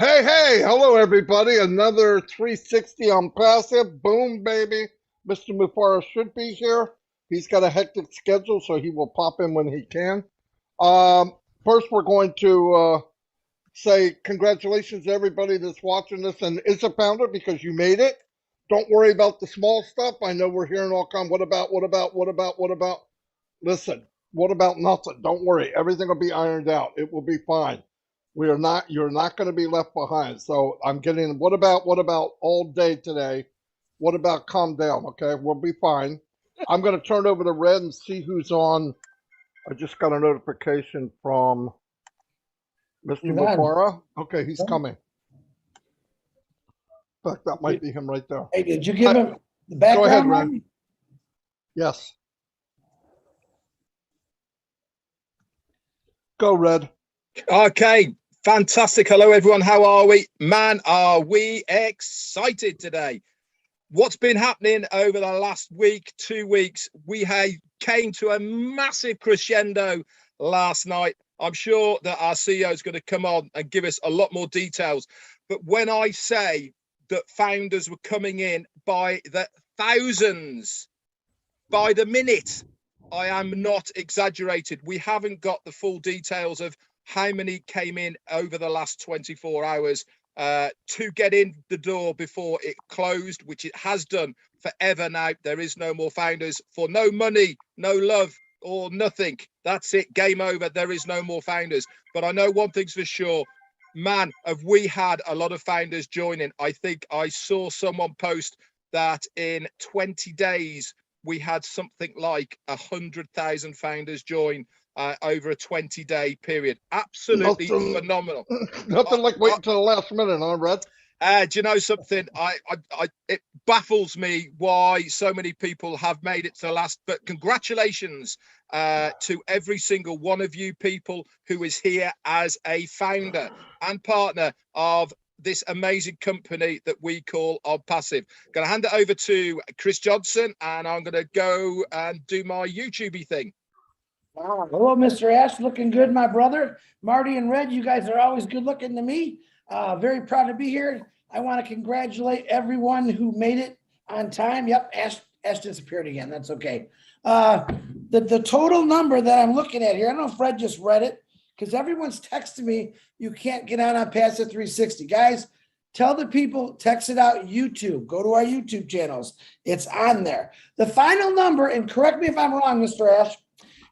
Hey, hello everybody. Another 360 on passive. Boom, baby. Mr. Mufareh should be here. He's got a hectic schedule, so he will pop in when he can. Um, First, we're going to say congratulations to everybody that's watching this and is a founder because you made it. Don't worry about the small stuff. I know we're hearing all kind. What about? Listen, what about nothing? Don't worry. Everything will be ironed out. It will be fine. We are not, you're not going to be left behind. So I'm getting, what about all day today? What about calm down? Okay, we'll be fine. I'm going to turn over to Red and see who's on. I just got a notification from Mr. He's on. Mufareh. Okay, he's coming. In fact, that might be him right there. Hey, did you give him the Go ahead, background, Red. Marty? Yes. Go, Red. Okay, fantastic. Hello, everyone. How are we? Man, are we excited today? What's been happening over the last week, 2 weeks? We came to a massive crescendo last night. I'm sure that our CEO is going to come on and give us a lot more details. But when I say that founders were coming in by the thousands, by the minute, I am not exaggerated. We haven't got the full details of how many came in over the last 24 hours to get in the door before it closed, which it has done forever now. There is no more founders for no money, no love, or nothing. That's it. Game over. There is no more founders. But I know one thing's for sure. Man, have we had a lot of founders joining. I think I saw someone post that in 20 days, we had something like 100,000 founders join over a 20-day period. Absolutely phenomenal. Nothing like waiting till the last minute, huh, Red? Do you know something? It baffles me why so many people have made it to the last. But congratulations to every single one of you people who is here as a founder and partner of this amazing company that we call On Passive. Going to hand it over to Chris Johnson, and I'm going to go and do my YouTubey thing. Hello, Mr. Ash. Looking good, my brother. Marty and Red, you guys are always good looking to me. Very proud to be here. I want to congratulate everyone who made it on time. Yep, Ash disappeared again. That's okay. The total number that I'm looking at here, I don't know if Fred just read it, because everyone's texting me, you can't get on Passive 360. Guys, tell the people, text it out YouTube. Go to our YouTube channels. It's on there. The final number, and correct me if I'm wrong, Mr. Ash,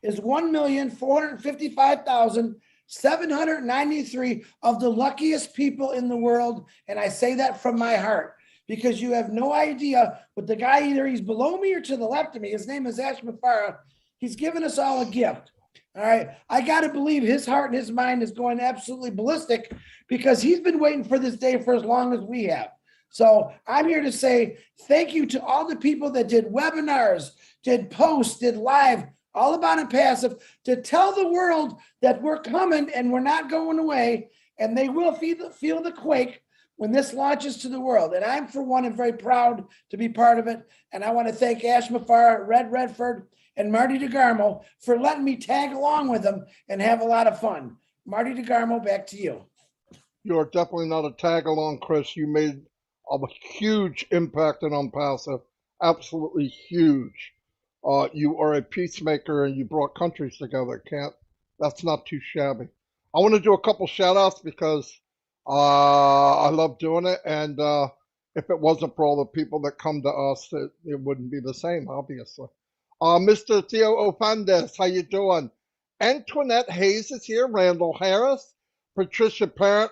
is 1,455,793 of the luckiest people in the world. And I say that from my heart because you have no idea what the guy, either he's below me or to the left of me, his name is Ash Mufareh. He's given us all a gift. All right. I got to believe his heart and his mind is going absolutely ballistic because he's been waiting for this day for as long as we have. So I'm here to say thank you to all the people that did webinars, did posts, did live, all about it passive, to tell the world that we're coming and we're not going away, and they will feel the quake when this launches to the world. And I'm, for one, am very proud to be part of it. And I want to thank Ash Mufareh, Redfern, and Marty DeGarmo for letting me tag along with them and have a lot of fun. Marty DeGarmo, back to you. You're definitely not a tag along, Chris. You made a huge impact on Passive. Absolutely huge. You are a peacemaker and you brought countries together. That's not too shabby. I want to do a couple shout outs because I love doing it. And if it wasn't for all the people that come to us, it wouldn't be the same, obviously. Mr. Theo Ofandes, how you doing? Antoinette Hayes is here. Randall Harris. Patricia Parent.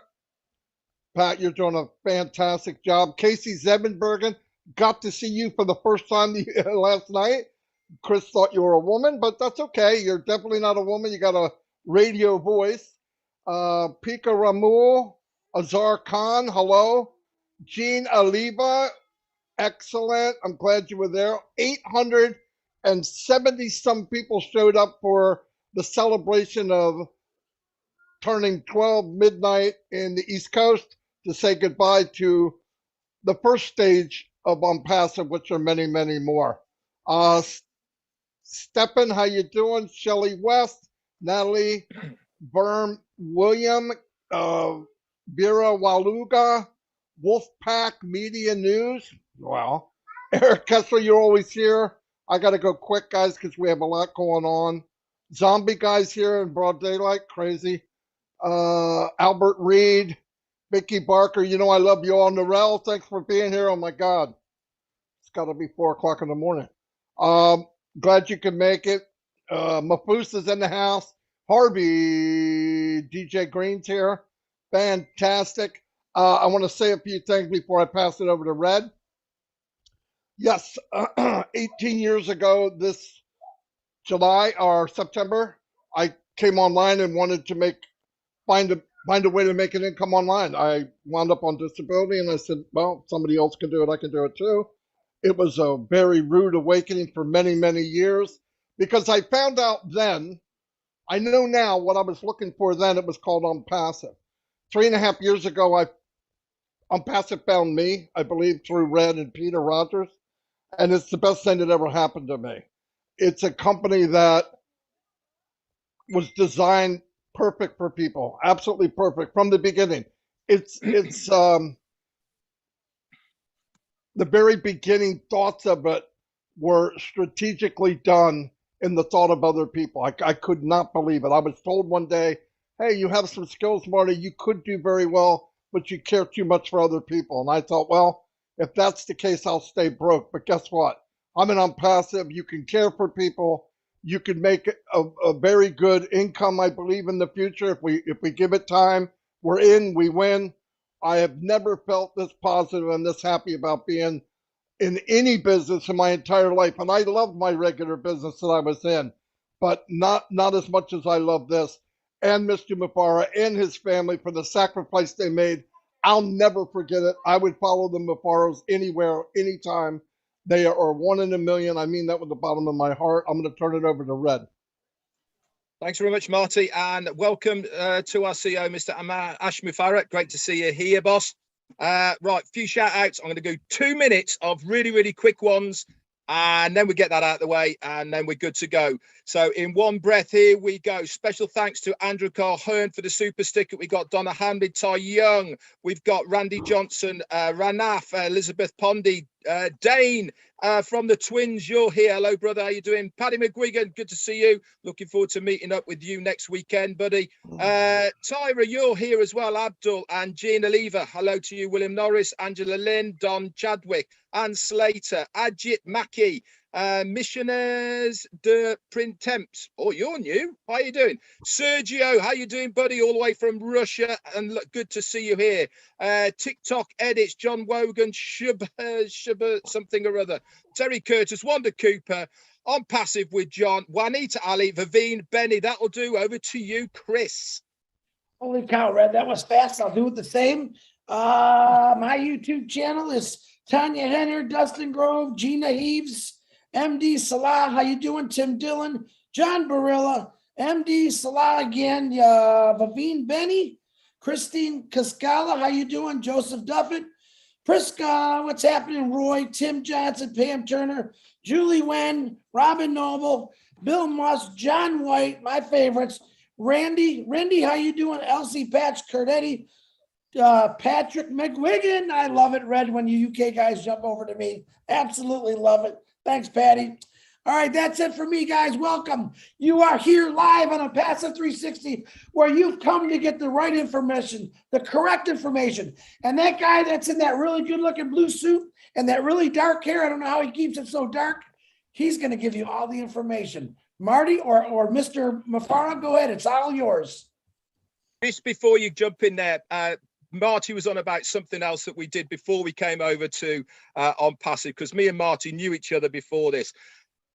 Pat, you're doing a fantastic job. Casey Zebenbergen, got to see you for the first time last night. Chris thought you were a woman, but that's okay. You're definitely not a woman. You got a radio voice. Pika Ramul, Azar Khan, hello. Jean Aliva, excellent. I'm glad you were there. 870 some people showed up for the celebration of turning 12 midnight in the East Coast to say goodbye to the first stage of On Passive, which are many, many more. Steppen, how you doing? Shelley West, Natalie Berm, William, Vera Waluga, Wolfpack Media News. Well, Eric Kessler, you're always here. I got to go quick, guys, because we have a lot going on. Zombie guys here in broad daylight, crazy. Albert Reed, Mickey Barker, you know I love you all. Norell, thanks for being here. Oh my God, it's got to be 4 o'clock in the morning. Glad you could make it. Mafusa's in the house. Harvey, DJ Green's here. Fantastic. I want to say a few things before I pass it over to Red. Yes, 18 years ago this July or September, I came online and wanted to find a way to make an income online. I wound up on disability and I said, well, somebody else can do it. I can do it too. It was a very rude awakening for many, many years because I found out then, I know now what I was looking for then, it was called Unpassive. 3.5 years ago, Unpassive found me, I believe, through Red and Peter Rogers, and it's the best thing that ever happened to me. It's a company that was designed perfect for people, absolutely perfect from the beginning. It's the very beginning thoughts of it were strategically done in the thought of other people. I could not believe it. I was told one day, hey, you have some skills, Marty, you could do very well, but you care too much for other people. And I thought, well, if that's the case, I'll stay broke. But guess what? I'm an Unpassive. You can care for people. You can make a very good income, I believe, in the future. If we give it time, we're in, we win. I have never felt this positive and this happy about being in any business in my entire life. And I loved my regular business that I was in, but not as much as I love this. And Mr. Mufareh and his family for the sacrifice they made. I'll never forget it. I would follow the Mufarehs anywhere, anytime. They are one in a million. I mean that with the bottom of my heart. I'm going to turn it over to Red. Thanks very much, Marty, and welcome to our CEO, Mr. Ash Mufareh. Great to see you here, boss. Right, few shout outs. I'm going to do 2 minutes of really, really quick ones, and then we get that out of the way, and then we're good to go. So in one breath, here we go. Special thanks to Andrew Carhern for the super sticker. We got Donna Hamlin, Ty Young. We've got Randy Johnson, Ranaf, Elizabeth Pondy, Dane from the Twins. You're here. Hello, brother. How you doing? Paddy McGuigan, good to see you. Looking forward to meeting up with you next weekend, buddy. Tyra, you're here as well. Abdul and Jean Oliva. Hello to you. William Norris, Angela Lynn, Don Chadwick, Anne Slater, Ajit Mackey, Missionaires de Printemps. Oh, you're new. How you doing? Sergio, how you doing, buddy? All the way from Russia, and look, good to see you here. TikTok edits, John Wogan, Shubba something or other. Terry Curtis, Wanda Cooper, on passive with John, Juanita Ali, Vivine, Benny. That'll do. Over to you, Chris. Holy cow, Red, that was fast. I'll do it the same. My YouTube channel is Tanya Henner, Dustin Grove, Gina Heaves, MD Salah. How you doing? Tim Dillon, John Barilla, MD Salah again, Vavine Benny, Christine Cascala. How you doing? Joseph Duffett, Prisca. What's happening? Roy, Tim Johnson, Pam Turner, Julie Wen, Robin Noble, Bill Moss, John White, my favorites. Randy, how you doing? Elsie Patch, Curdetti, Patrick McGuigan. I love it, Red, when you UK guys jump over to me. Absolutely love it. Thanks, Patty. All right, that's it for me, guys. Welcome. You are here live on a Passive 360 where you've come to get the right information, the correct information. And that guy that's in that really good-looking blue suit and that really dark hair, I don't know how he keeps it so dark, he's going to give you all the information. Marty or Mr. Mufareh, go ahead. It's all yours. Just before you jump in there, Marty was on about something else that we did before we came over to On Passive, because me and Marty knew each other before this.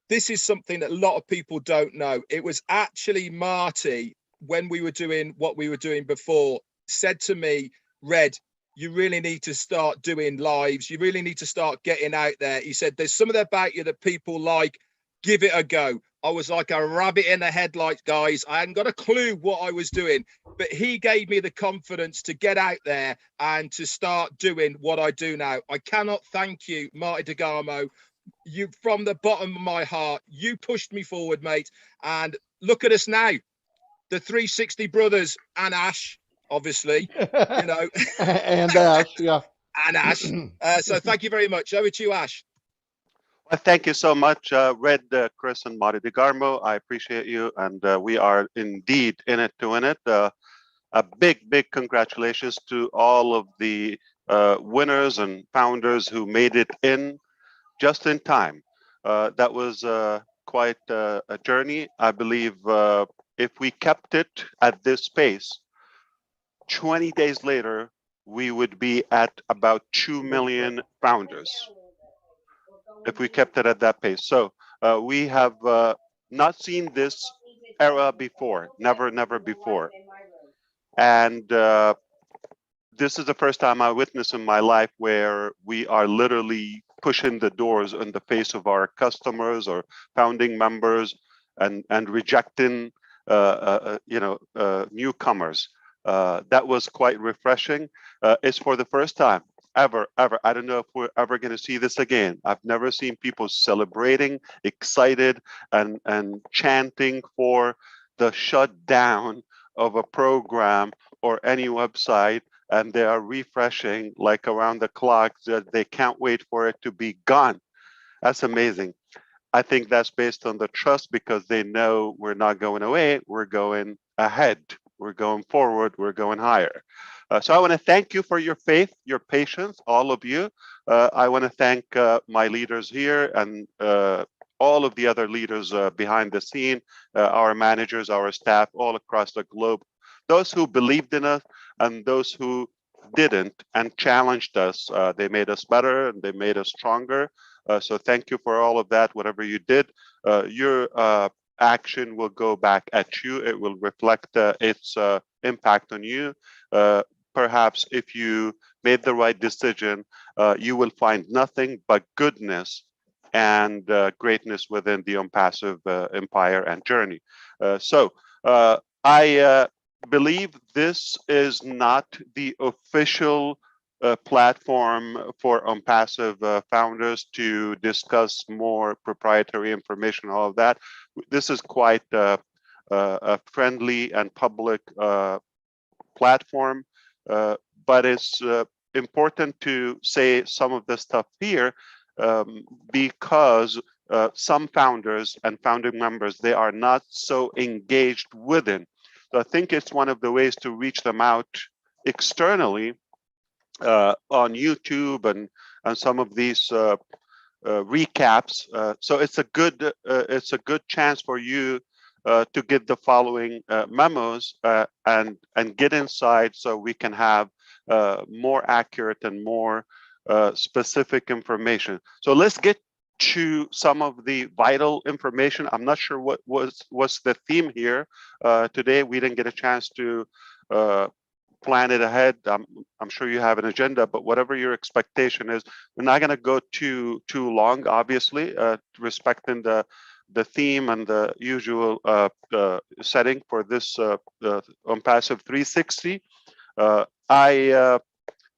This is something that a lot of people don't know. It was actually Marty, when we were doing what we were doing before, said to me, Red, you really need to start doing lives. You really need to start getting out there. He said, there's something about you that people like. Give it a go. I was like a rabbit in the headlights, guys. I hadn't got a clue what I was doing, but he gave me the confidence to get out there and to start doing what I do now. I cannot thank you, Marty DeGarmo. You, from the bottom of my heart, you pushed me forward, mate. And look at us now, the 360 brothers and Ash. obviously, you know, And Ash, yeah. and Ash. So thank you very much. Over to you, Ash. Well, thank you so much, Red, Chris, and Marty DeGarmo. I appreciate you, and we are indeed in it to win it. A big congratulations to all of the winners and founders who made it in just in time. That was quite a journey. I believe if we kept it at this pace, 20 days later, we would be at about 2 million founders if we kept it at that pace. So we have not seen this era before, never before. And this is the first time I witnessed in my life where we are literally pushing the doors in the face of our customers or founding members and rejecting newcomers. That was quite refreshing. It's for the first time ever. I don't know if we're ever going to see this again. I've never seen people celebrating, excited, and chanting for the shutdown of a program or any website, and they are refreshing like around the clock. They can't wait for it to be gone. That's amazing. I think that's based on the trust because they know we're not going away, we're going ahead, we're going forward, we're going higher. So I want to thank you for your faith, your patience, all of you. I want to thank my leaders here and all of the other leaders behind the scene, our managers, our staff all across the globe, those who believed in us and those who didn't and challenged us. They made us better and they made us stronger. So thank you for all of that. Whatever you did, your action will go back at you. It will reflect its impact on you. Perhaps if you made the right decision, you will find nothing but goodness and greatness within the Unpassive empire and journey. So I believe this is not the official platform for Unpassive founders to discuss more proprietary information, all of that. This is quite a friendly and public platform, but it's important to say some of the stuff here because some founders and founding members, they are not so engaged within. So I think it's one of the ways to reach them out externally on YouTube and some of these recaps. So it's a good chance for you to get the following memos and get inside so we can have more accurate and more specific information. So let's get to some of the vital information. I'm not sure what's the theme here today. We didn't get a chance to plan it ahead. I'm sure you have an agenda, but whatever your expectation is, we're not going to go too long, obviously, respecting the theme and the usual setting for this Unpassive 360. I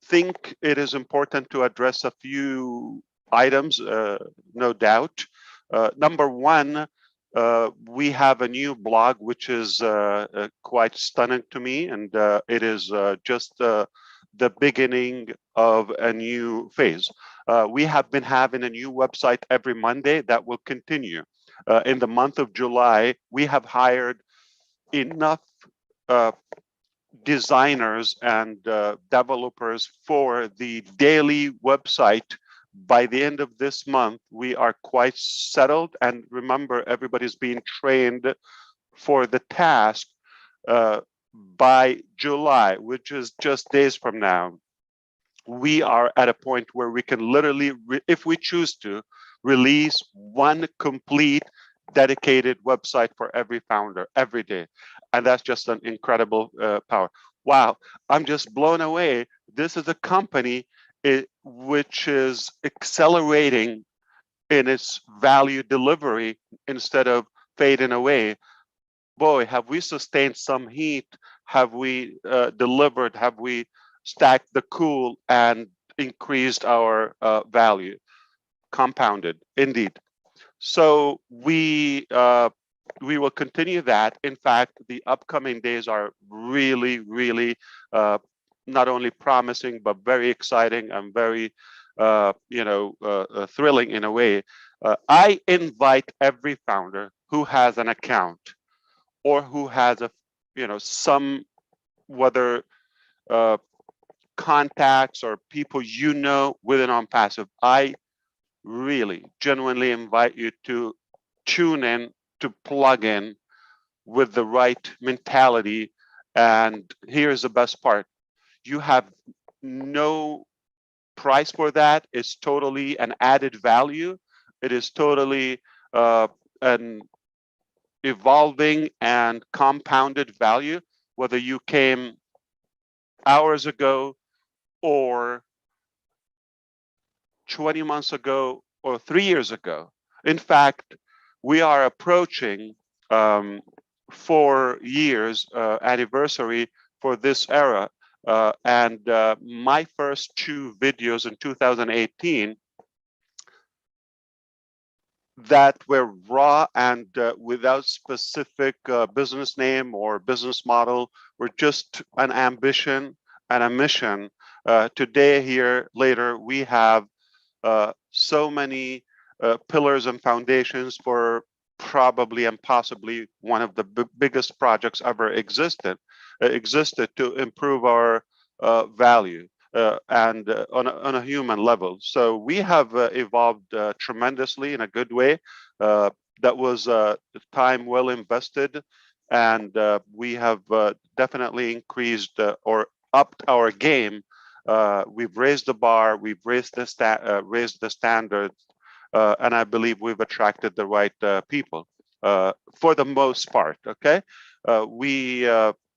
think it is important to address a few items, no doubt. Number one, we have a new blog, which is quite stunning to me, and it is just the beginning of a new phase. We have been having a new website every Monday that will continue. In the month of July, we have hired enough designers and developers for the daily website. By the end of this month, we are quite settled. And remember, everybody's being trained for the task by July, which is just days from now. We are at a point where we can literally, if we choose to, release one complete dedicated website for every founder every day. And that's just an incredible power. Wow, I'm just blown away. This is a company which is accelerating in its value delivery instead of fading away. Boy, have we sustained some heat? Have we delivered? Have we stacked the cool and increased our value? Compounded, indeed. So we we will continue that. In fact, the upcoming days are really, really not only promising, but very exciting and very, thrilling in a way. I invite every founder who has an account or who has some, whether contacts or people within OnPassive. I really genuinely invite you to tune in, to plug in with the right mentality. And here's the best part: you have no price for that. It's totally an added value. It is totally an evolving and compounded value, whether you came hours ago or 20 months ago or 3 years ago. In fact, we are approaching 4 years anniversary for this era. And my first 2 videos in 2018 that were raw and without specific business name or business model, were just an ambition and a mission. Today, here later, we have so many pillars and foundations for probably and possibly one of the biggest projects ever existed to improve our value and on a human level. So we have evolved tremendously in a good way. That was time well invested, and we have definitely increased or upped our game. We've raised the bar, we've raised the standards, and I believe we've attracted the right people for the most part. Okay, we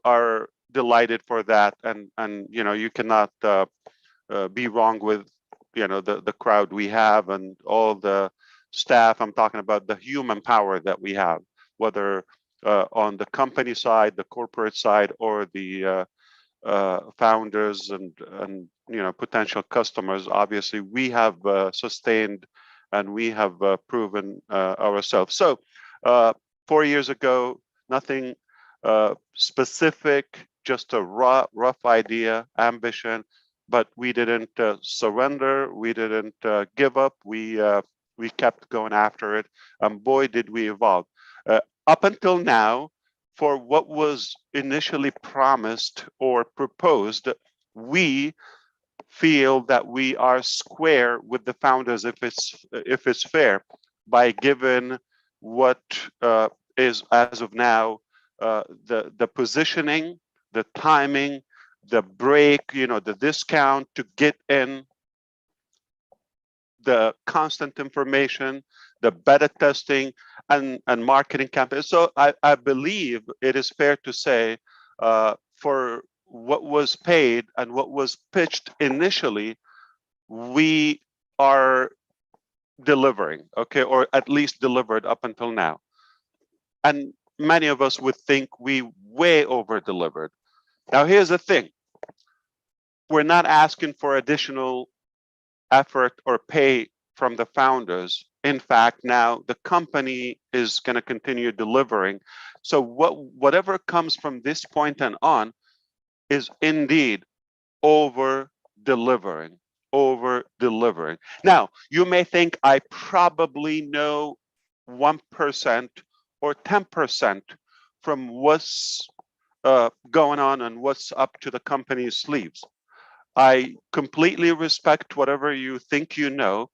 are delighted for that, and you cannot be wrong with the crowd we have and all the staff. I'm talking about the human power that we have, whether on the company side, the corporate side, or the founders and potential customers. Obviously, we have sustained and we have proven ourselves. So 4 years ago, nothing specific, just a rough idea, ambition, but we didn't surrender. We didn't give up. We kept going after it, and boy, did we evolve. Up until now, for what was initially promised or proposed, we feel that we are square with the founders, if it's fair, by given what is as of now the positioning, the timing, the break, the discount to get in, the constant information, the beta testing, and marketing campaigns. So I believe it is fair to say for what was paid and what was pitched initially, we are delivering, okay, or at least delivered up until now. And many of us would think we way over delivered. Now, here's the thing. We're not asking for additional effort or pay from the founders. In fact, now the company is going to continue delivering. So whatever comes from this point and on is indeed over delivering. Now, you may think I probably know 1% or 10% from what's going on and what's up to the company's sleeves. I completely respect whatever you think you know,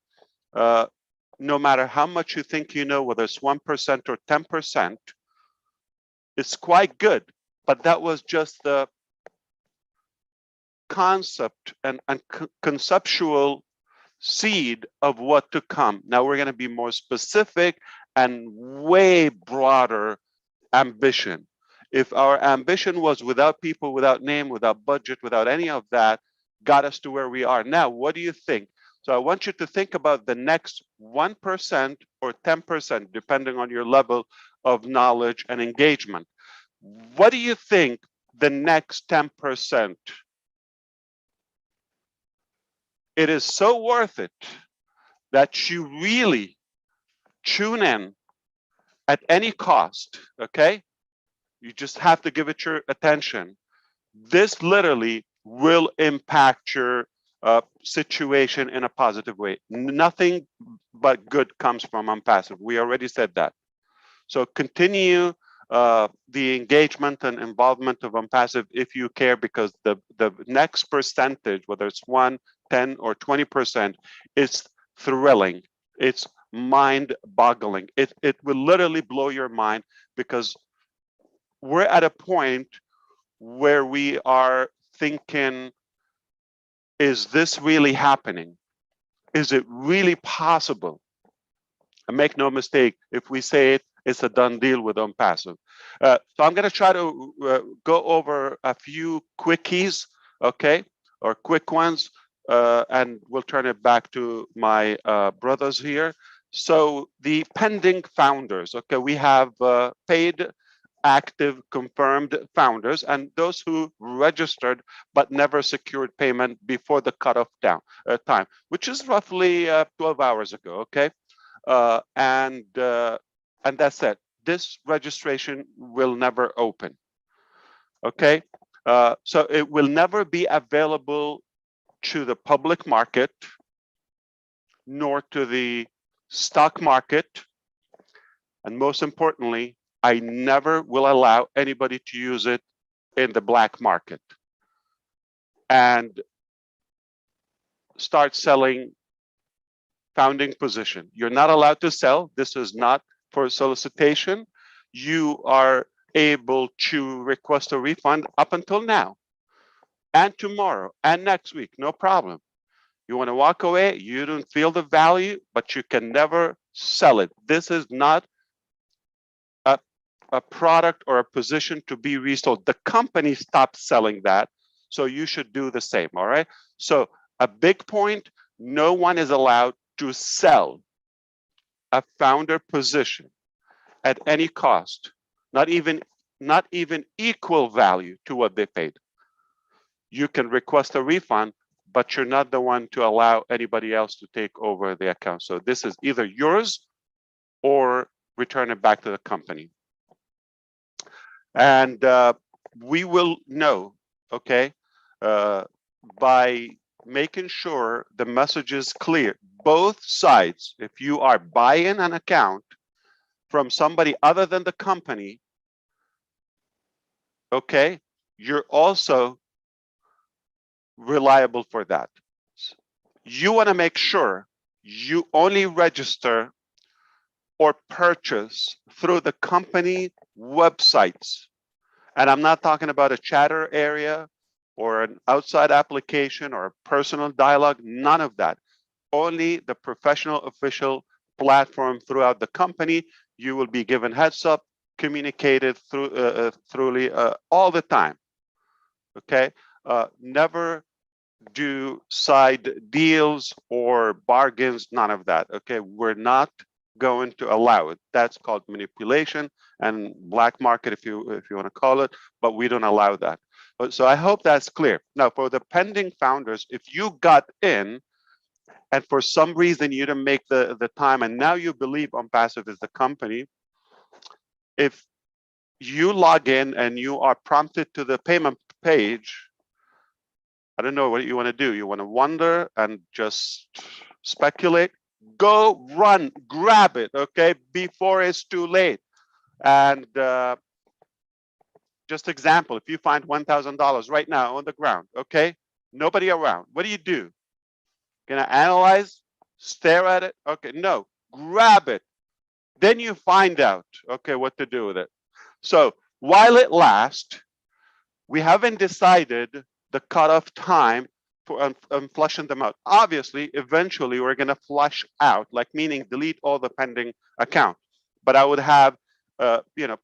no matter how much you think you know, whether it's 1% or 10%, it's quite good. But that was just the concept and conceptual seed of what to come. Now we're going to be more specific and way broader ambition. If our ambition was without people, without name, without budget, without any of that, got us to where we are now, what do you think? So I want you to think about the next 1% or 10%, depending on your level of knowledge and engagement. What do you think the next 10%? It is so worth it that you really tune in at any cost, okay? You just have to give it your attention. This literally will impact your situation in a positive way. Nothing but good comes from unpassive. We already said that. So continue the engagement and involvement of unpassive if you care, because the next percentage, whether it's 1, 10, or 20%, is thrilling. It's mind-boggling. It will literally blow your mind, because we're at a point where we are thinking, is this really happening? Is it really possible? And make no mistake, if we say it, it's a done deal with unpassive. So I'm going to try to go over a few quickies, okay, or quick ones, and we'll turn it back to my brothers here. So the pending founders, okay, we have paid, active, confirmed founders, and those who registered but never secured payment before the cutoff time, which is roughly 12 hours ago, okay? And that's it. This registration will never open. Okay, so it will never be available to the public market, nor to the stock market, and most importantly, I never will allow anybody to use it in the black market and start selling founding position. You're not allowed to sell. This is not for solicitation. You are able to request a refund up until now and tomorrow and next week, no problem. You want to walk away, you don't feel the value, but you can never sell it. This is not a product or a position to be resold. The company stopped selling that, so you should do the same, all right? So a big point, no one is allowed to sell a founder position at any cost, not even equal value to what they paid. You can request a refund, but you're not the one to allow anybody else to take over the account. So this is either yours or return it back to the company. And we will know, okay, by making sure the message is clear. Both sides, if you are buying an account from somebody other than the company, okay, you're also reliable for that. You want to make sure you only register or purchase through the company websites. And I'm not talking about a chatter area or an outside application or a personal dialogue, none of that. Only the professional official platform throughout the company. You will be given heads up, communicated through all the time. Okay, never do side deals or bargains, none of that. Okay, we're not going to allow it. That's called manipulation and black market, if you want to call it, but we don't allow that. So I hope that's clear. Now, for the pending founders, if you got in and for some reason you didn't make the time and now you believe unpassive is the company, if you log in and you are prompted to the payment page, I don't know what you want to do. You want to wonder and just speculate? Go run, grab it, okay, before it's too late. And just example, if you find $1,000 right now on the ground, okay, nobody around, what do? Gonna analyze, stare at it? Okay, no, grab it. Then you find out, okay, what to do with it. So while it lasts, we haven't decided the cutoff time for flushing them out. Obviously, eventually we're going to flush out, like meaning delete all the pending account. But I would have,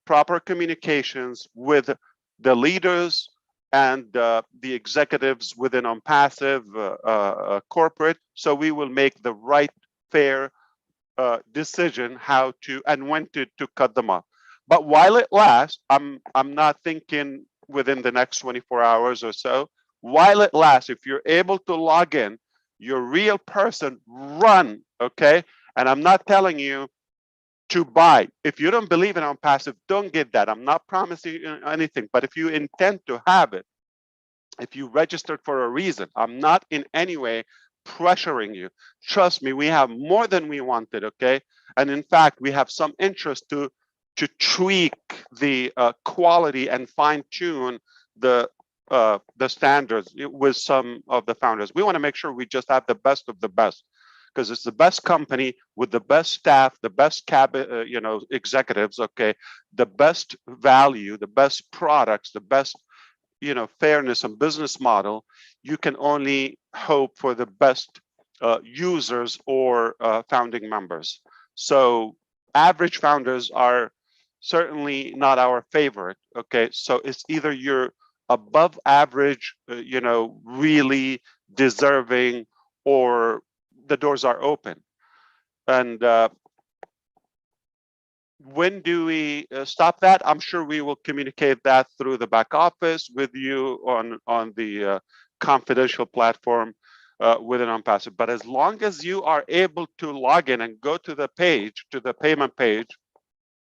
proper communications with the leaders and the executives within unpassive corporate, so we will make the right, fair decision how to and when to cut them off. But while it lasts, I'm not thinking within the next 24 hours or so. While it lasts, if you're able to log in, you're a real person, run, okay? And I'm not telling you to buy. If you don't believe in on passive, don't get that. I'm not promising you anything, but if you intend to have it, if you registered for a reason, I'm not in any way pressuring you. Trust me, we have more than we wanted, okay? And in fact, we have some interest to tweak the quality and fine tune the standards with some of the founders. We want to make sure we just have the best of the best, because it's the best company with the best staff, the best executives, okay, the best value, the best products, the best fairness and business model. You can only hope for the best users or founding members. So average founders are certainly not our favorite. Okay, so it's either you're above average, really deserving, or the doors are open. And when do we stop that? I'm sure we will communicate that through the back office with you on the confidential platform with an on-passive. But as long as you are able to log in and go to the page, to the payment page,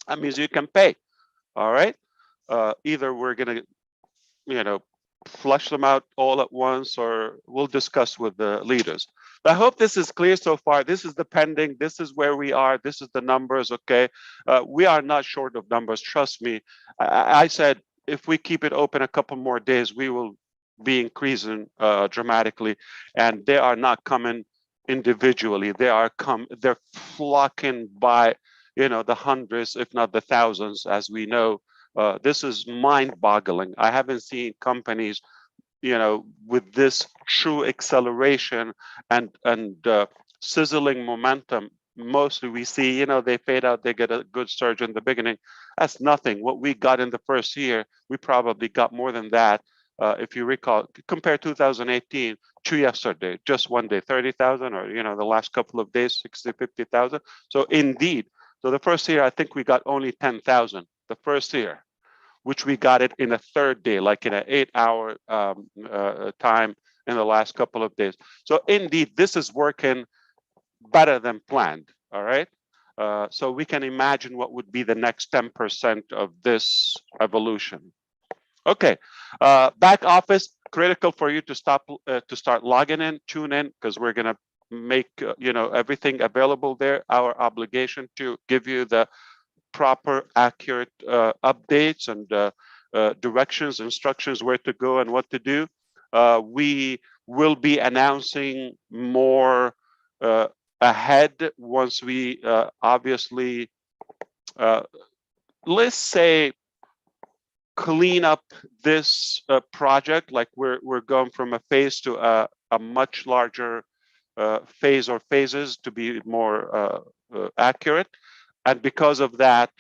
that means you can pay. All right. Either we're going to, flush them out all at once, or we'll discuss with the leaders. I hope this is clear so far. This is the pending. This is where we are. This is the numbers. Okay. We are not short of numbers. Trust me. I said, if we keep it open a couple more days, we will be increasing dramatically. And they are not coming individually. They're flocking by, the hundreds, if not the thousands, as we know. This is mind-boggling. I haven't seen companies, with this true acceleration and sizzling momentum. Mostly we see, they fade out, they get a good surge in the beginning. That's nothing. What we got in the first year, we probably got more than that. If you recall, compare 2018 to yesterday, just one day, 30,000, or, the last couple of days, 60, 50,000. So indeed, so the first year, I think we got only 10,000 the first year, which we got it in a third day, like in an 8-hour time in the last couple of days. So indeed, this is working better than planned, all right? So we can imagine what would be the next 10% of this evolution. Okay, back office, critical for you to start logging in, tune in, because we're gonna make everything available there. Our obligation to give you the proper, accurate updates and directions, instructions, where to go and what to do. We will be announcing more ahead once we obviously, let's say, clean up this project. Like we're going from a phase to a much larger phase or phases, to be more accurate. And because of that,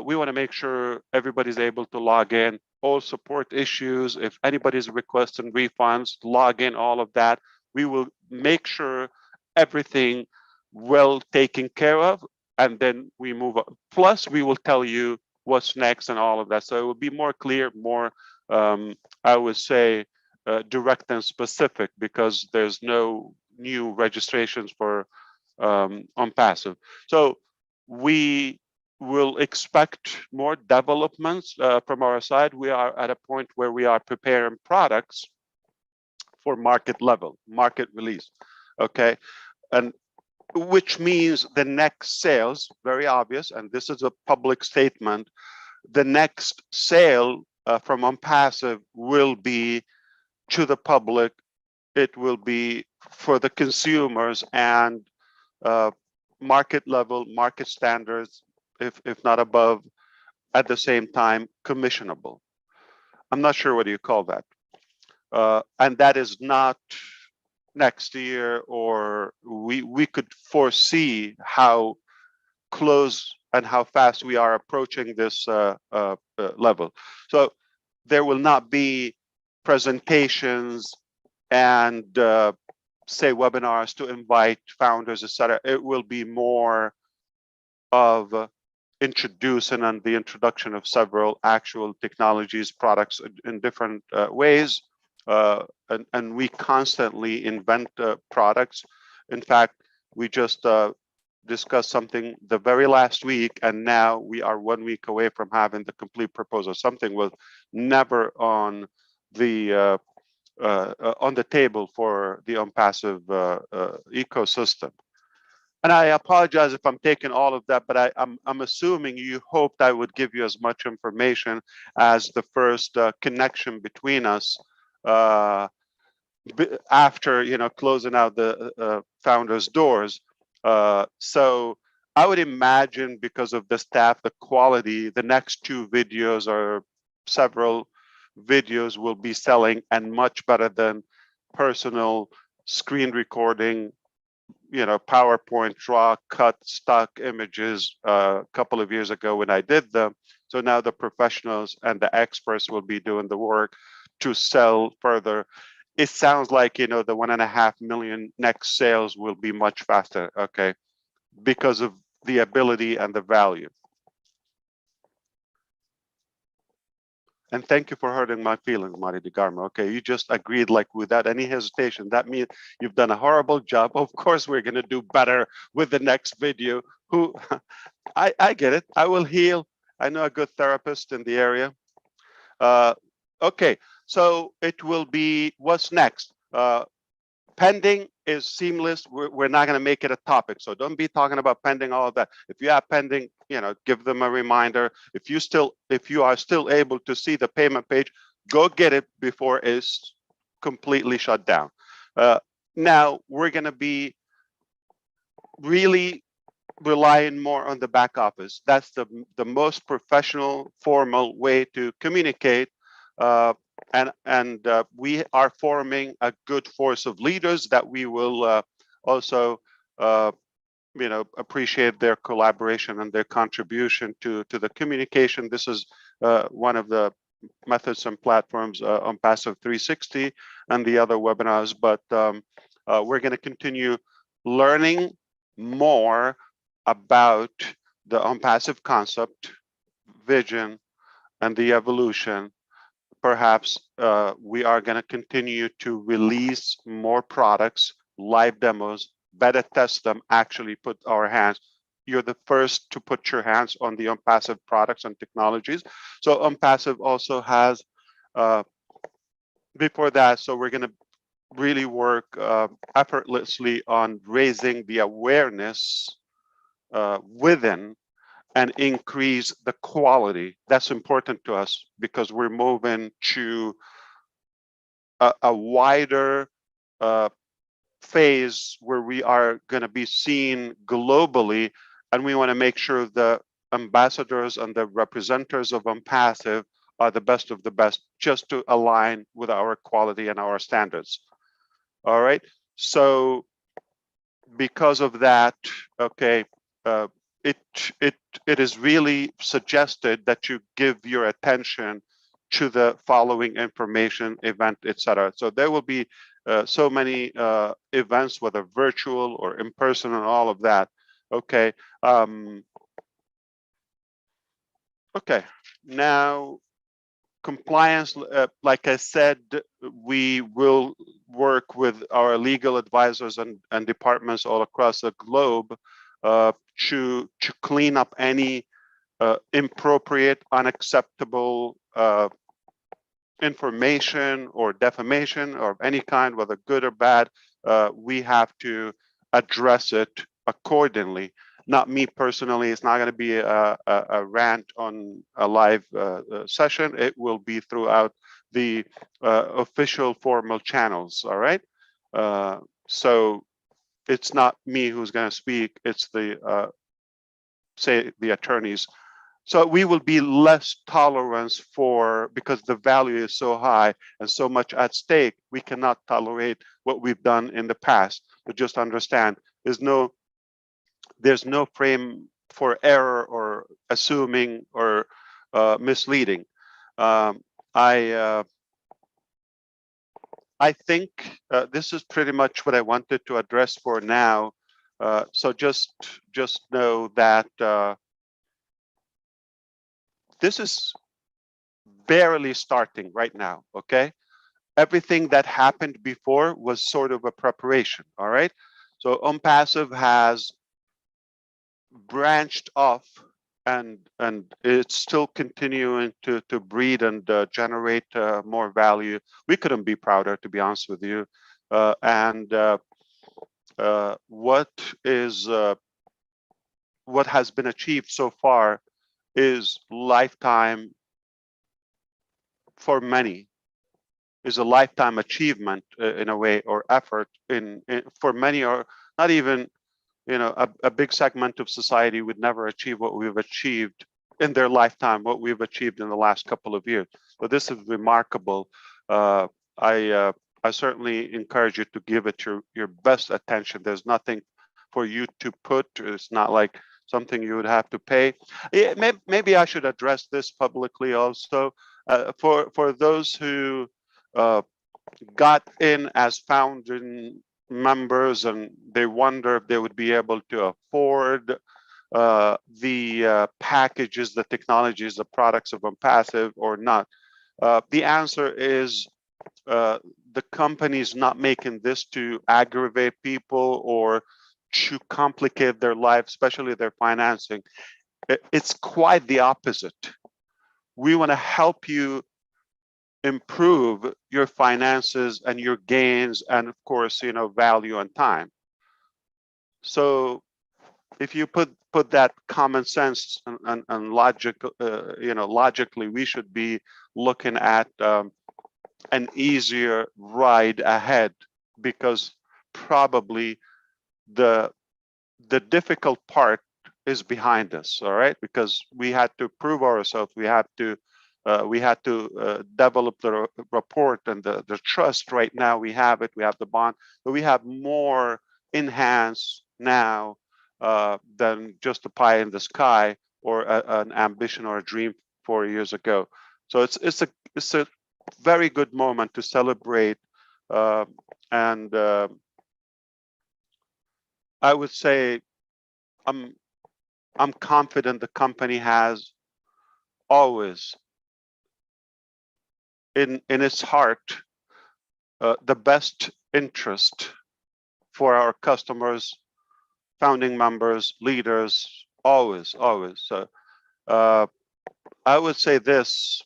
we want to make sure everybody's able to log in, all support issues. If anybody's requesting refunds, log in, all of that. We will make sure everything well taken care of, and then we move on. Plus, we will tell you what's next and all of that. So it will be more clear, more, I would say, direct and specific, because there's no new registrations for on passive. So we will expect more developments from our side. We are at a point where we are preparing products for market level, market release, okay? And which means the next sales, very obvious, and this is a public statement, the next sale from OnPassive will be to the public. It will be for the consumers and market level, market standards, if not above, at the same time, commissionable. I'm not sure what you call that. And that is not next year, or we could foresee how close and how fast we are approaching this level. So there will not be presentations and say webinars to invite founders, etc. It will be more of introducing and the introduction of several actual technologies, products in different ways. And we constantly invent products. In fact, we just discussed something the very last week, and now we are 1 week away from having the complete proposal. Something was never on the table for the OnPassive ecosystem. And I apologize if I'm taking all of that, but I'm assuming you hoped I would give you as much information as the first connection between us after closing out the founders' doors. So I would imagine, because of the staff, the quality, the next 2 videos or several videos will be selling, and much better than personal screen recording, PowerPoint draw, cut stock images a couple of years ago when I did them. So now the professionals and the experts will be doing the work to sell further. It sounds like, the 1.5 million next sales will be much faster, okay, because of the ability and the value. And thank you for hurting my feelings, Marty DeGarmo. Okay, you just agreed like without any hesitation. That means you've done a horrible job. Of course, we're gonna do better with the next video. I get it. I will heal. I know a good therapist in the area. Okay, so it will be, what's next? Pending is seamless. We're not going to make it a topic, so don't be talking about pending, all of that. If you have pending, give them a reminder. If you are still able to see the payment page, go get it before it's completely shut down. Now we're going to be really relying more on the back office. That's the most professional, formal way to communicate. And we are forming a good force of leaders that we will also appreciate their collaboration and their contribution to the communication. This is one of the methods and platforms on Passive 360 and the other webinars, but we're going to continue learning more about the OnPassive concept, vision, and the evolution. Perhaps we are going to continue to release more products, live demos, beta test them, actually put our hands. You're the first to put your hands on the OnPassive products and technologies. So OnPassive also has, before that, so we're going to really work effortlessly on raising the awareness within and increase the quality. That's important to us because we're moving to a wider phase where we are going to be seen globally, and we want to make sure the ambassadors and the representatives of OnPassive are the best of the best, just to align with our quality and our standards. All right, so because of that, okay, it is really suggested that you give your attention to the following information, event, etc. So there will be so many events, whether virtual or in person, and all of that. Okay. Okay. Now, compliance, like I said, we will work with our legal advisors and departments all across the globe to clean up any inappropriate, unacceptable information or defamation or any kind, whether good or bad. We have to address it accordingly. Not me personally. It's not going to be a rant on a live session. It will be throughout the official formal channels. All right. So it's not me who's going to speak. It's the say the attorneys. So we will be less tolerance for, because the value is so high and so much at stake, we cannot tolerate what we've done in the past. But just understand, there's no frame for error or assuming or misleading. I think this is pretty much what I wanted to address for now. So just know that this is barely starting right now, okay? Everything that happened before was sort of a preparation, all right? So OnPassive has branched off, and it's still continuing to breed and generate more value. We couldn't be prouder, to be honest with you. And what has been achieved so far is lifetime, for many, is a lifetime achievement in a way, or effort for many, or not even, a big segment of society would never achieve what we've achieved in their lifetime, what we've achieved in the last couple of years. So this is remarkable. I certainly encourage you to give it your best attention. There's nothing for you to put. It's not like something you would have to pay. Maybe I should address this publicly also. For those who got in as founding members and they wonder if they would be able to afford the packages, the technologies, the products of Unpassive or not. The answer is the company is not making this to aggravate people or to complicate their life, especially their financing. It's quite the opposite. We want to help you improve your finances and your gains, and of course, value and time. So if you put that common sense and logic, logically, we should be looking at an easier ride ahead, because probably the difficult part is behind us. All right, because we had to prove ourselves. We had to develop the rapport and the trust. Right now we have it. We have the bond, but we have more in hands now than just a pie in the sky or an ambition or a dream 4 years ago. So it's a very good moment to celebrate, and I would say I'm confident the company has always in its heart the best interest for our customers, founding members, leaders, always. So I would say this: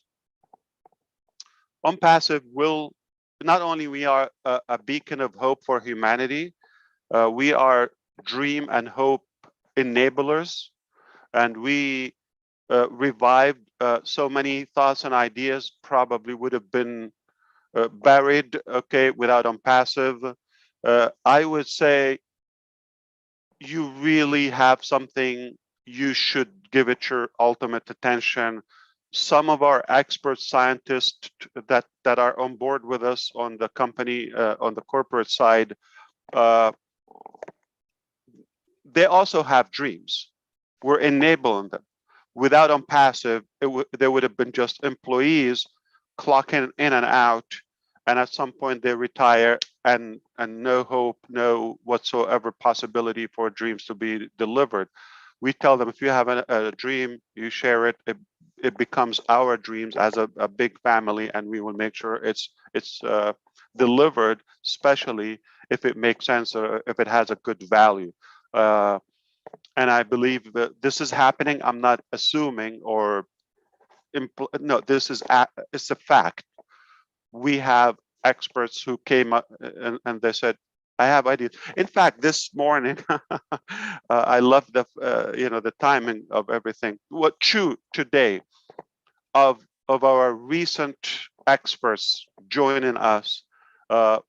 Unpassive will not only we are a beacon of hope for humanity, we are dream and hope enablers, and we revived so many thoughts and ideas probably would have been buried, okay, without Unpassive. I would say you really have something, you should give it your ultimate attention. Some of our expert scientists that are on board with us on the company, on the corporate side, they also have dreams. We're enabling them. Without Unpassive, there would have been just employees clocking in and out, and at some point they retire, and no hope, no whatsoever possibility for dreams to be delivered. We tell them, if you have a dream, you share it. It becomes our dreams as a big family, and we will make sure it's delivered, especially if it makes sense or if it has a good value. And I believe that this is happening. I'm not assuming or no, this is it's a fact. We have experts who came up and they said, I have ideas. In fact, this morning, I love the the timing of everything. What today of our recent experts joining us,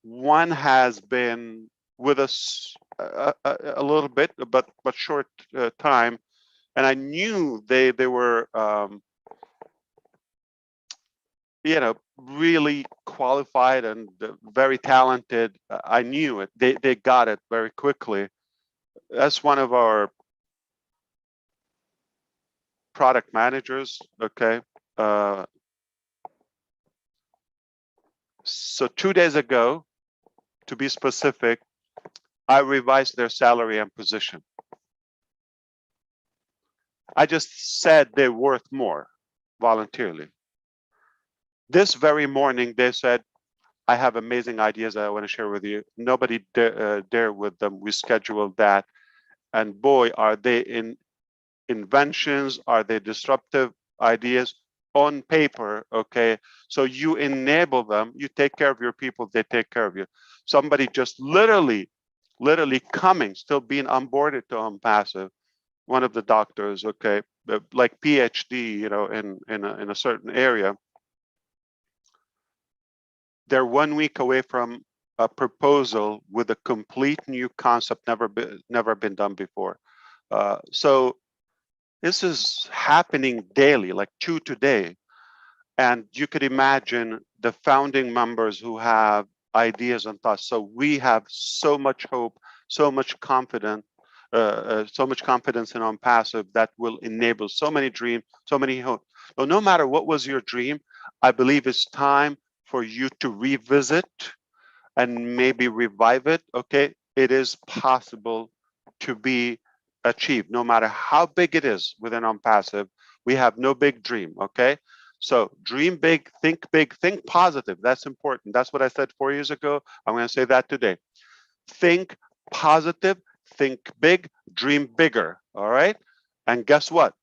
one has been with us a little bit, but short time, and I knew they were really qualified and very talented. I knew it. They got it very quickly. That's one of our product managers. Okay. So 2 days ago, to be specific, I revised their salary and position. I just said they're worth more voluntarily. This very morning, they said, I have amazing ideas that I want to share with you. Nobody dare with them. We scheduled that. And boy, are they in inventions? Are they disruptive ideas on paper? Okay, so you enable them, you take care of your people, they take care of you. Somebody just literally coming, still being onboarded to OnPassive, one of the doctors, okay, like PhD, you know, in a certain area, they're 1 week away from a proposal with a complete new concept, never been done before. So this is happening daily, like to today. And you could imagine the founding members who have ideas and thoughts. So we have so much hope, so much confidence, so much confidence in OnPassive that will enable so many dreams, so many hopes. So no matter what was your dream, I believe it's time for you to revisit and maybe revive it. Okay, it is possible to be achieved, no matter how big it is within OnPassive. We have no big dream. Okay, so dream big, think positive. That's important. That's what I said 4 years ago. I'm going to say that today. Think positive, think big, dream bigger. All right, and guess what?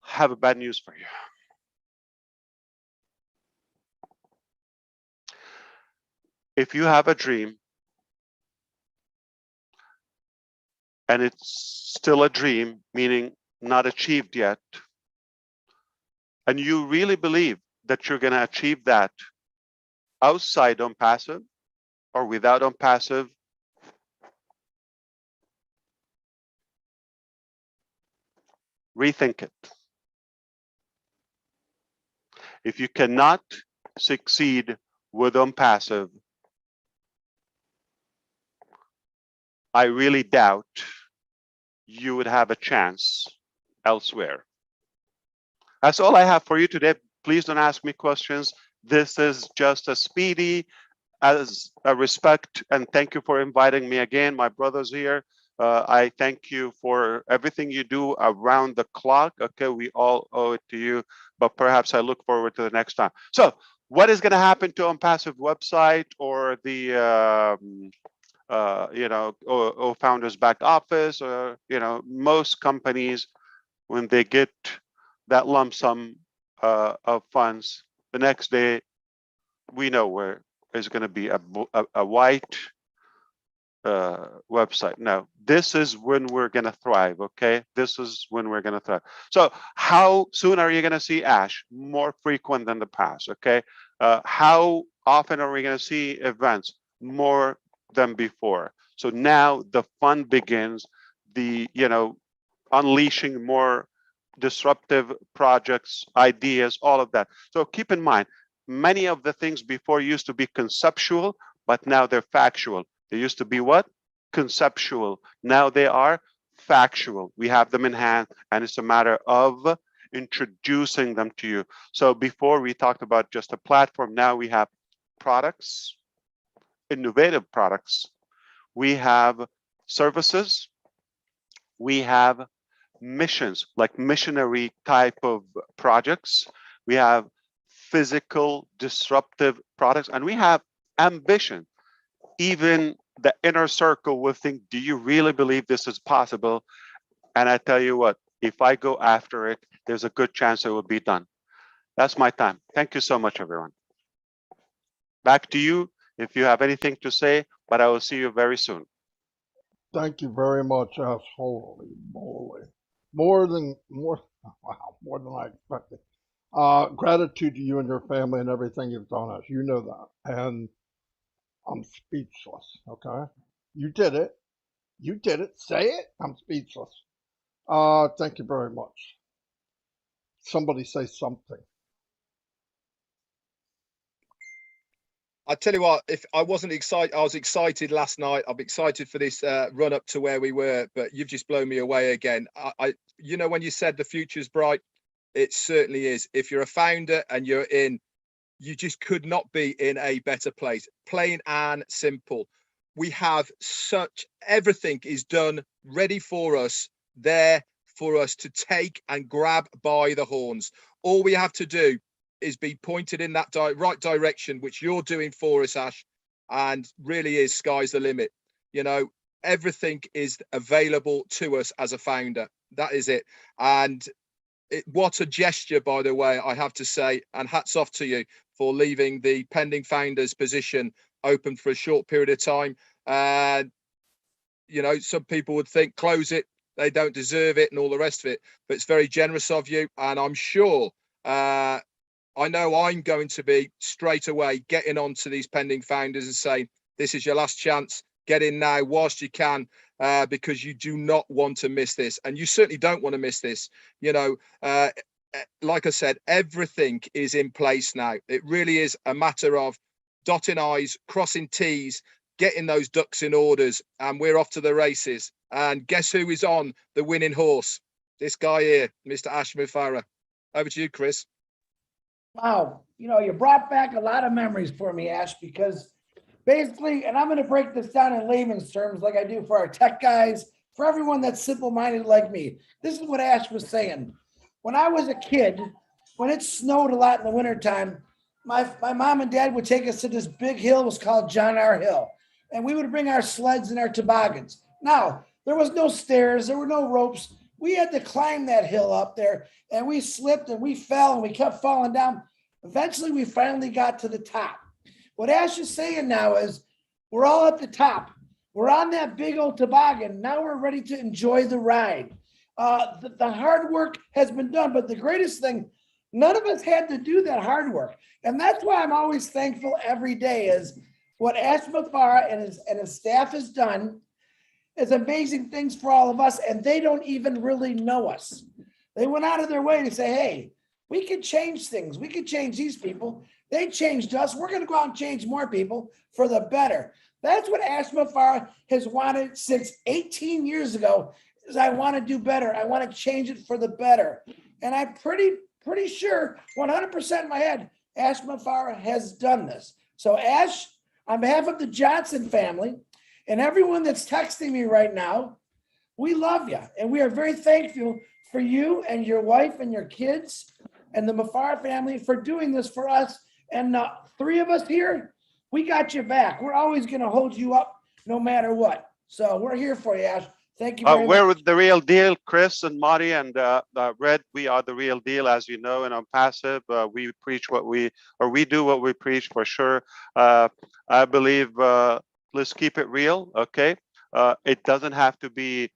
I have a bad news for you. If you have a dream and it's still a dream, meaning not achieved yet, and you really believe that you're going to achieve that outside OnPassive or without OnPassive, rethink it. If you cannot succeed with OnPassive, I really doubt you would have a chance elsewhere. That's all I have for you today. Please don't ask me questions. This is just a speedy, as a respect, and thank you for inviting me again, my brothers here. I thank you for everything you do around the clock. Okay, we all owe it to you, but perhaps I look forward to the next time. So what is going to happen to OnPassive website or the you know, or founders back office, or you know, most companies, when they get that lump sum of funds, the next day we know where is going to be a white website. No, this is when we're going to thrive. Okay, this is when we're going to thrive. So how soon are you going to see Ash? More frequent than the past. Okay, how often are we going to see events? More than before. So now the fun begins, the, you know, unleashing more disruptive projects, ideas, all of that. So keep in mind, many of the things before used to be conceptual, but now they're factual. They used to be what? Conceptual. Now they are factual. We have them in hand, and it's a matter of introducing them to you. So before we talked about just a platform, now we have products, innovative products, we have services, we have missions, like missionary type of projects, we have physical disruptive products, and we have ambition. Even the inner circle will think, do you really believe this is possible? And I tell you what, if I go after it, there's a good chance it will be done. That's my time. Thank you so much, everyone. Back to you if you have anything to say, but I will see you very soon. Thank you very much, Ash. Holy moly. Wow, more than I expected. Gratitude to you and your family and everything you've done, Ash. You know that. And I'm speechless, okay? You did it. You did it. Say it. I'm speechless. Thank you very much. Somebody say something. I tell you what, if I wasn't excited, I was excited last night. I'm excited for this run up to where we were, but you've just blown me away again. You know, when you said the future's bright, it certainly is. If you're a founder and you're in, you just could not be in a better place. Plain and simple. We have everything is done, ready for us, there for us to take and grab by the horns. All we have to do is be pointed in that right direction, which you're doing for us, Ash, and really is sky's the limit. You know, everything is available to us as a founder. That is it. And what a gesture, by the way, I have to say, and hats off to you for leaving the pending founders position open for a short period of time. You know, some people would think close it, they don't deserve it and all the rest of it, but it's very generous of you. And I'm sure, I know I'm going to be straight away getting on to these pending founders and saying, this is your last chance, get in now whilst you can, because you do not want to miss this. And you certainly don't want to miss this. You know, like I said, everything is in place now. It really is a matter of dotting I's, crossing T's, getting those ducks in orders, and we're off to the races. And guess who is on the winning horse? This guy here, Mr. Ash Mufareh. Over to you, Chris. Wow. You know, you brought back a lot of memories for me, Ash, because basically, and I'm going to break this down in layman's terms like I do for our tech guys, for everyone that's simple-minded like me. This is what Ash was saying. When I was a kid, when it snowed a lot in the wintertime, my mom and dad would take us to this big hill. It was called John R. Hill. And we would bring our sleds and our toboggans. Now, there was no stairs. There were no ropes. We had to climb that hill up there, and we slipped and we fell and we kept falling down. Eventually, we finally got to the top. What Ash is saying now is we're all at the top. We're on that big old toboggan. Now we're ready to enjoy the ride. The hard work has been done, but the greatest thing, none of us had to do that hard work. And that's why I'm always thankful every day is what Ash Mufareh and his staff has done is amazing things for all of us, and they don't even really know us. They went out of their way to say, hey, we could change things. We could change these people. They changed us. We're going to go out and change more people for the better. That's what Ash Mufareh has wanted since 18 years ago, is I want to do better. I want to change it for the better. And I'm pretty sure, 100% in my head, Ash Mufareh has done this. So Ash, on behalf of the Johnson family and everyone that's texting me right now, we love you. And we are very thankful for you and your wife and your kids and the Mufareh family for doing this for us. And three of us here, we got you back. We're always going to hold you up no matter what. So we're here for you, Ash. Thank you very much. We're the real deal, Chris and Marty and Red. We are the real deal, as you know, and on Passive, we preach what we do what we preach for sure. I believe let's keep it real, okay? It doesn't have to be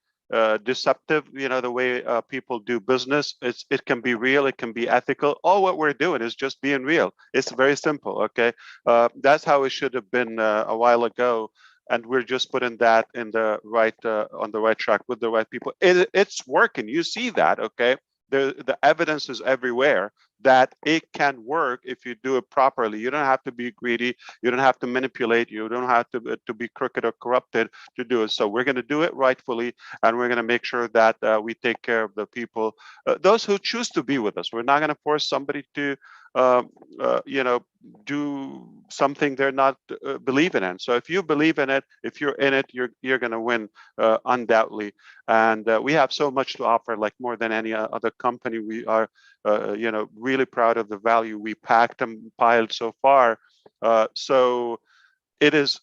deceptive, you know, the way people do business. It can be real, it can be ethical. All what we're doing is just being real. It's very simple, okay? That's how it should have been a while ago. And we're just putting that in the right on the right track with the right people. It's working. You see that, okay? The evidence is everywhere that it can work if you do it properly. You don't have to be greedy. You don't have to manipulate. You don't have to be crooked or corrupted to do it. So we're going to do it rightfully, and we're going to make sure that we take care of the people, those who choose to be with us. We're not going to force somebody to you know, do something they're not believing in. So if you believe in it, if you're in it, you're going to win undoubtedly. And we have so much to offer, like more than any other company. We are, you know, really proud of the value we packed and piled so far. So it is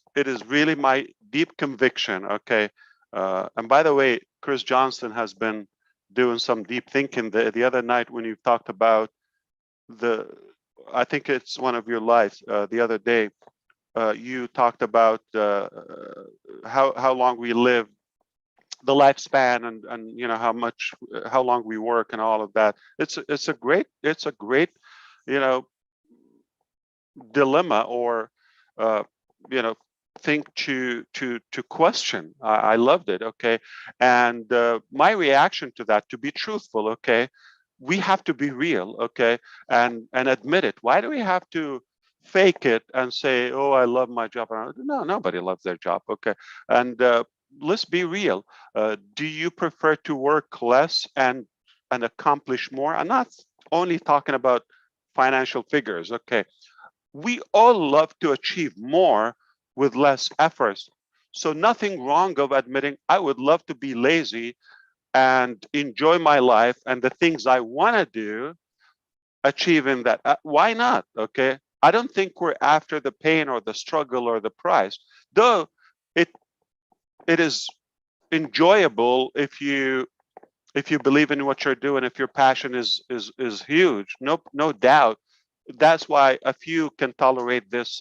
really my deep conviction. Okay. And by the way, Chris Johnson has been doing some deep thinking the other night when you talked about I think it's one of your lives the other day. You talked about how long we live, the lifespan, and you know how long we work and all of that. It's a great you know, dilemma or you know, thing to question. I loved it. Okay, and my reaction to that, to be truthful, okay, we have to be real, okay, and admit it. Why do we have to fake it and say, oh, I love my job? No, nobody loves their job, okay. And let's be real. Do you prefer to work less and accomplish more? I'm not only talking about financial figures, okay. We all love to achieve more with less efforts. So nothing wrong of admitting I would love to be lazy and enjoy my life and the things I want to do, achieving that. Why not? Okay. I don't think we're after the pain or the struggle or the price, though it is enjoyable if you believe in what you're doing, if your passion is huge. No doubt. That's why a few can tolerate this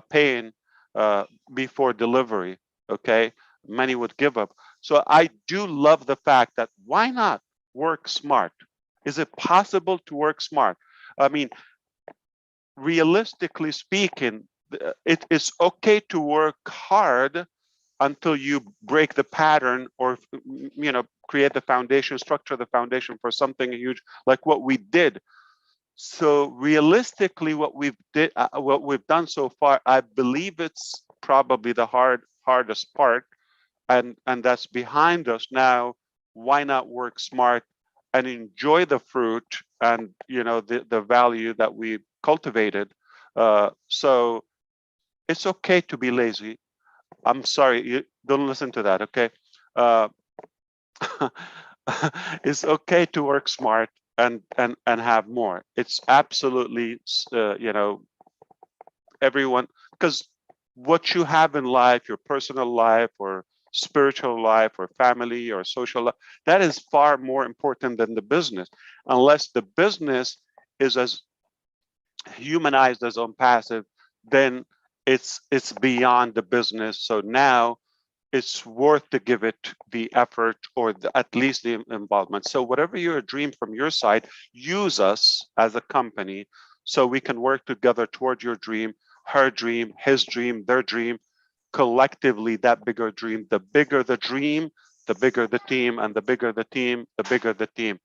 pain before delivery. Okay, many would give up. So I do love the fact that why not work smart? Is it possible to work smart? I mean, realistically speaking, it is okay to work hard until you break the pattern, or create the foundation, structure the foundation for something huge like what we did. So realistically, what we've done so far, I believe it's probably the hardest part, and that's behind us now. Why not work smart and enjoy the fruit and the value that we cultivated? So it's okay to be lazy. I'm sorry, you don't listen to that, okay? It's okay to work smart and have more. It's absolutely everyone, because what you have in life, your personal life or spiritual life or family or social life, that is far more important than the business, unless the business is as humanized as on passive, then it's beyond the business. So now it's worth to give it the effort, or at least the involvement. So whatever your dream from your side, use us as a company so we can work together toward your dream, her dream, his dream, their dream, collectively that bigger dream. The bigger the dream, the bigger the team, and the bigger the team, the bigger the team.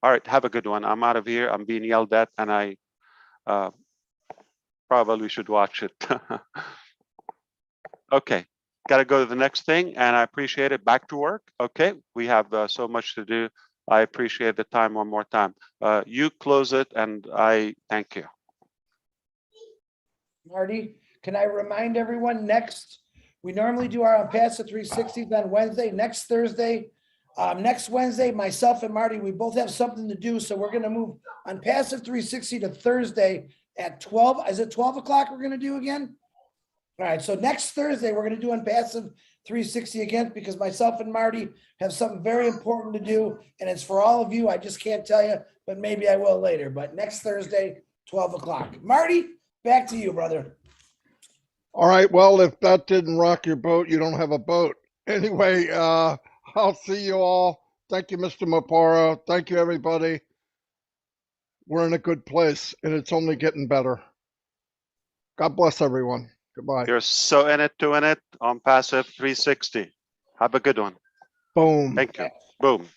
All right, have a good one. I'm out of here. I'm being yelled at, and I probably should watch it. Okay, got to go to the next thing, and I appreciate it. Back to work. Okay, we have so much to do. I appreciate the time one more time. You close it, and I thank you. Marty, can I remind everyone we normally do our Passive 360s on Wednesday. Next Wednesday, myself and Marty, we both have something to do. So we're going to move on Passive 360 to Thursday at 12. Is it 12 o'clock we're going to do again? All right. So next Thursday, we're going to do on Passive 360 again, because myself and Marty have something very important to do. And it's for all of you. I just can't tell you, but maybe I will later. But next Thursday, 12 o'clock. Marty, back to you, brother. All right. Well, if that didn't rock your boat, you don't have a boat. Anyway, I'll see you all. Thank you, Mr. Mufareh. Thank you, everybody. We're in a good place, and it's only getting better. God bless everyone. Goodbye. You're so in it to win it on Passive 360. Have a good one. Boom. Thank you. Boom.